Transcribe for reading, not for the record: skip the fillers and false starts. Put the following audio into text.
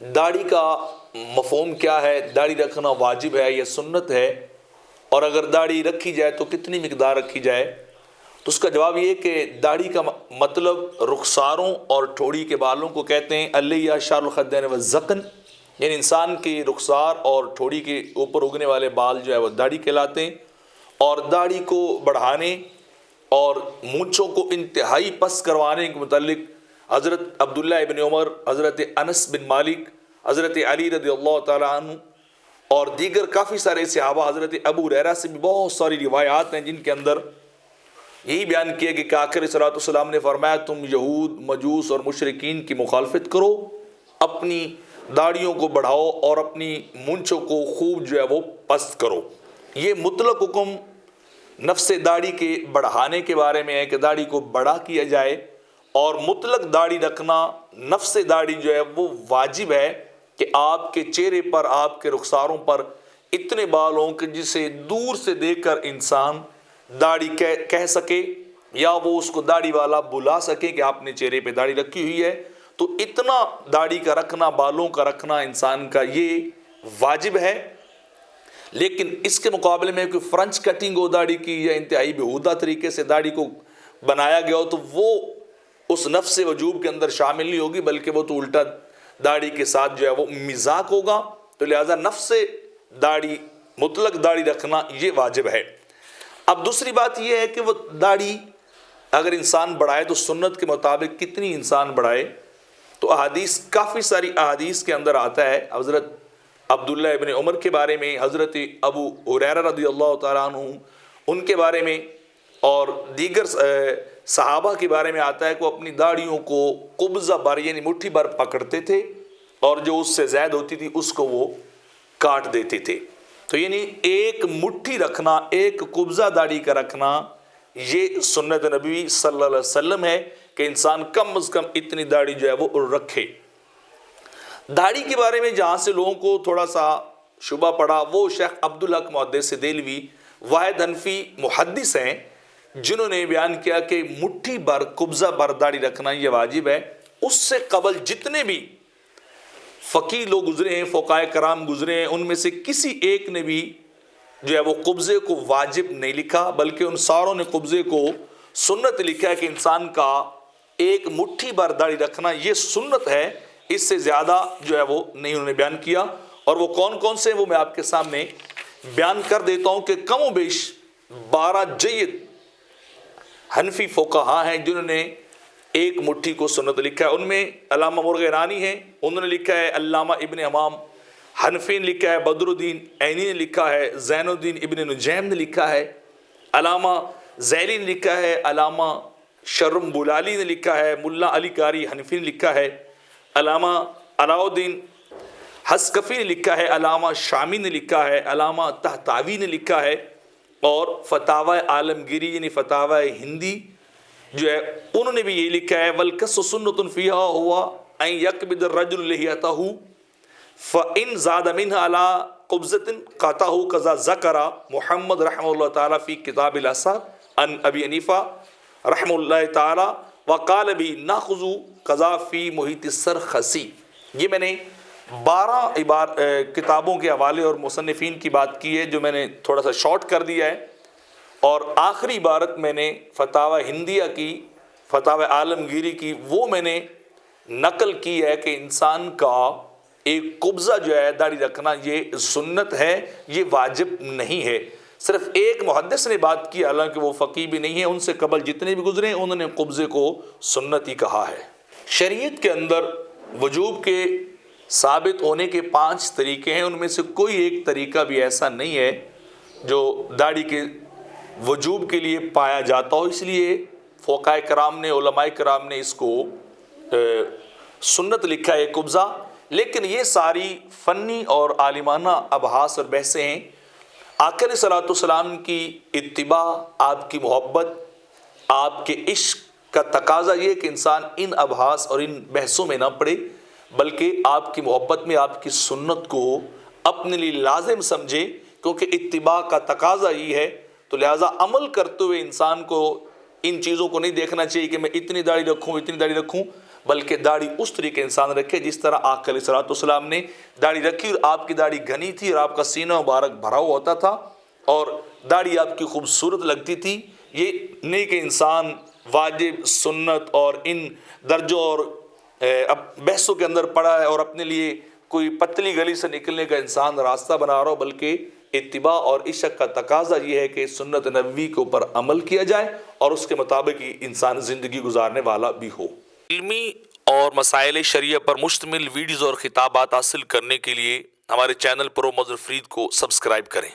داڑھی کا مفہوم کیا ہے، داڑھی رکھنا واجب ہے یا سنت ہے، اور اگر داڑھی رکھی جائے تو کتنی مقدار رکھی جائے؟ تو اس کا جواب یہ کہ داڑھی کا مطلب رخساروں اور ٹھوڑی کے بالوں کو کہتے ہیں۔ علیہ شعر الخدین والذقن، یعنی انسان کی رخسار اور ٹھوڑی کے اوپر اگنے والے بال جو ہے وہ داڑھی کہلاتے ہیں۔ اور داڑھی کو بڑھانے اور مونچھوں کو انتہائی پس کروانے کے متعلق حضرت عبداللہ ابن عمر، حضرت انس بن مالک، حضرت علی رضی اللہ تعالیٰ عنہ اور دیگر کافی سارے صحابہ، حضرت ابو ہریرہ سے بھی بہت ساری روایات ہیں جن کے اندر یہی بیان کیا کہ آخر صلی اللہ علیہ وسلم نے فرمایا تم یہود، مجوس اور مشرکین کی مخالفت کرو، اپنی داڑھیوں کو بڑھاؤ اور اپنی مونچھوں کو خوب جو ہے وہ پست کرو۔ یہ مطلق حکم نفس داڑھی کے بڑھانے کے بارے میں ہے کہ داڑھی کو بڑا کیا جائے، اور مطلق داڑھی رکھنا، نفس داڑھی جو ہے وہ واجب ہے کہ آپ کے چہرے پر، آپ کے رخساروں پر اتنے بال ہوں کہ جسے دور سے دیکھ کر انسان داڑھی کہہ سکے یا وہ اس کو داڑھی والا بلا سکے کہ آپ نے چہرے پہ داڑھی رکھی ہوئی ہے۔ تو اتنا داڑھی کا رکھنا، بالوں کا رکھنا انسان کا یہ واجب ہے۔ لیکن اس کے مقابلے میں کوئی فرنچ کٹنگ ہو داڑھی کی یا انتہائی بےہودہ طریقے سے داڑھی کو بنایا گیا ہو تو وہ اس نفس وجوب کے اندر شامل نہیں ہوگی، بلکہ وہ تو الٹا داڑھی کے ساتھ جو ہے وہ مذاق ہوگا۔ تو لہٰذا نفس داڑھی، مطلق داڑھی رکھنا یہ واجب ہے۔ اب دوسری بات یہ ہے کہ وہ داڑھی اگر انسان بڑھائے تو سنت کے مطابق کتنی انسان بڑھائے؟ تو احادیث، کافی ساری احادیث کے اندر آتا ہے۔ حضرت عبداللہ ابن عمر کے بارے میں، حضرت ابو ہریرہ رضی اللہ تعالیٰ عنہ ان کے بارے میں اور دیگر صحابہ کے بارے میں آتا ہے کہ وہ اپنی داڑھیوں کو قبضہ بر یعنی مٹھی بر پکڑتے تھے، اور جو اس سے زائد ہوتی تھی اس کو وہ کاٹ دیتے تھے۔ تو یعنی ایک مٹھی رکھنا، ایک قبضہ داڑھی کا رکھنا، یہ سنت نبوی صلی اللہ علیہ وسلم ہے کہ انسان کم از کم اتنی داڑھی جو ہے وہ رکھے۔ داڑھی کے بارے میں جہاں سے لوگوں کو تھوڑا سا شبہ پڑا، وہ شیخ عبدالحق محدث دہلوی واحد حنفی محدث ہیں جنہوں نے بیان کیا کہ مٹھی بر، قبضہ بر داڑھی رکھنا یہ واجب ہے۔ اس سے قبل جتنے بھی فقی لوگ گزرے ہیں، فقہائے کرام گزرے ہیں، ان میں سے کسی ایک نے بھی جو ہے وہ قبضے کو واجب نہیں لکھا، بلکہ ان ساروں نے قبضے کو سنت لکھا ہے کہ انسان کا ایک مٹھی بر داڑھی رکھنا یہ سنت ہے، اس سے زیادہ جو ہے وہ نہیں انہوں نے بیان کیا۔ اور وہ کون کون سے ہیں وہ میں آپ کے سامنے بیان کر دیتا ہوں کہ کم و بیش 12 جید حنفی فقہا ہیں جنہوں نے ایک مٹھی کو سنت لکھا ہے۔ ان میں علامہ مرغینانی ہیں، انہوں نے لکھا ہے، علامہ ابن امام حنفی نے لکھا ہے، بدر الدین عینی نے لکھا ہے، زین الدین ابن نجیم نے لکھا ہے، علامہ ذیلی نے لکھا ہے، علامہ شرم بولالی نے لکھا ہے، ملا علی قاری حنفی نے لکھا ہے، علامہ علاء الدین حسکفی نے لکھا ہے، علامہ شامی نے لکھا ہے، علامہ طحطاوی نے لکھا ہے، اور فتاوی عالمگیری یعنی فتاوی ہندی جو ہے انہوں نے بھی یہی لکھا ہے، وَالْقَصُّ سُنَّةٌ فِيهَا هُوَ أَن يَقْبِضَ الرَّجُلُ لِحْيَتَهُ فَإِنْ زَادَ مِنْهَا عَلَىٰ قُبْضَةٍ قَطَعَهُ كَذَا ذَكَرَ محمد رحمہ اللہ تعالیٰ فی کتاب الآثار عن ابی حنیفہ رحمہ اللہ تعالیٰ وقال بھی ناخذ قضا فی محیط السرخسی۔ یہ میں نے 12 کتابوں کے حوالے اور مصنفین کی بات کی ہے جو میں نے تھوڑا سا شارٹ کر دیا ہے، اور آخری عبارت میں نے فتاوی ہندیہ کی، فتاوی عالمگیری کی، وہ میں نے نقل کی ہے کہ انسان کا ایک قبضہ جو ہے داڑھی رکھنا یہ سنت ہے، یہ واجب نہیں ہے۔ صرف ایک محدث نے بات کی، حالانکہ وہ فقی بھی نہیں ہے، ان سے قبل جتنے بھی گزرے ہیں انہوں نے قبضے کو سنت ہی کہا ہے۔ شریعت کے اندر وجوب کے ثابت ہونے کے 5 طریقے ہیں، ان میں سے کوئی ایک طریقہ بھی ایسا نہیں ہے جو داڑھی کے وجوب کے لیے پایا جاتا ہو، اس لیے فقہائے کرام نے، علماء کرام نے اس کو سنت لکھا ہے قبضہ۔ لیکن یہ ساری فنی اور عالمانہ ابحاث اور بحثیں ہیں۔ آقا علیہ الصلوۃ والسلام کی اتباع، آپ کی محبت، آپ کے عشق کا تقاضا یہ کہ انسان ان ابحاث اور ان بحثوں میں نہ پڑے، بلکہ آپ کی محبت میں آپ کی سنت کو اپنے لیے لازم سمجھے، کیونکہ اتباع کا تقاضا یہ ہے۔ تو لہٰذا عمل کرتے ہوئے انسان کو ان چیزوں کو نہیں دیکھنا چاہیے کہ میں اتنی داڑھی رکھوں، اتنی داڑھی رکھوں، بلکہ داڑھی اس طریقے انسان رکھے جس طرح آقا علیہ الصلوۃ والسلام نے داڑھی رکھی، اور آپ کی داڑھی گھنی تھی اور آپ کا سینہ مبارک بھرا ہوا ہوتا تھا اور داڑھی آپ کی خوبصورت لگتی تھی۔ یہ نیک انسان واجب، سنت اور ان درجوں اور بحثوں کے اندر پڑا ہے اور اپنے لیے کوئی پتلی گلی سے نکلنے کا انسان راستہ بنا رہا ہو، بلکہ اتباع اور عشق کا تقاضا یہ ہے کہ سنت نبوی کے اوپر عمل کیا جائے اور اس کے مطابق ہی انسان زندگی گزارنے والا بھی ہو۔ علمی اور مسائل شریعہ پر مشتمل ویڈیوز اور خطابات حاصل کرنے کے لیے ہمارے چینل پرو مظہر فرید کو سبسکرائب کریں۔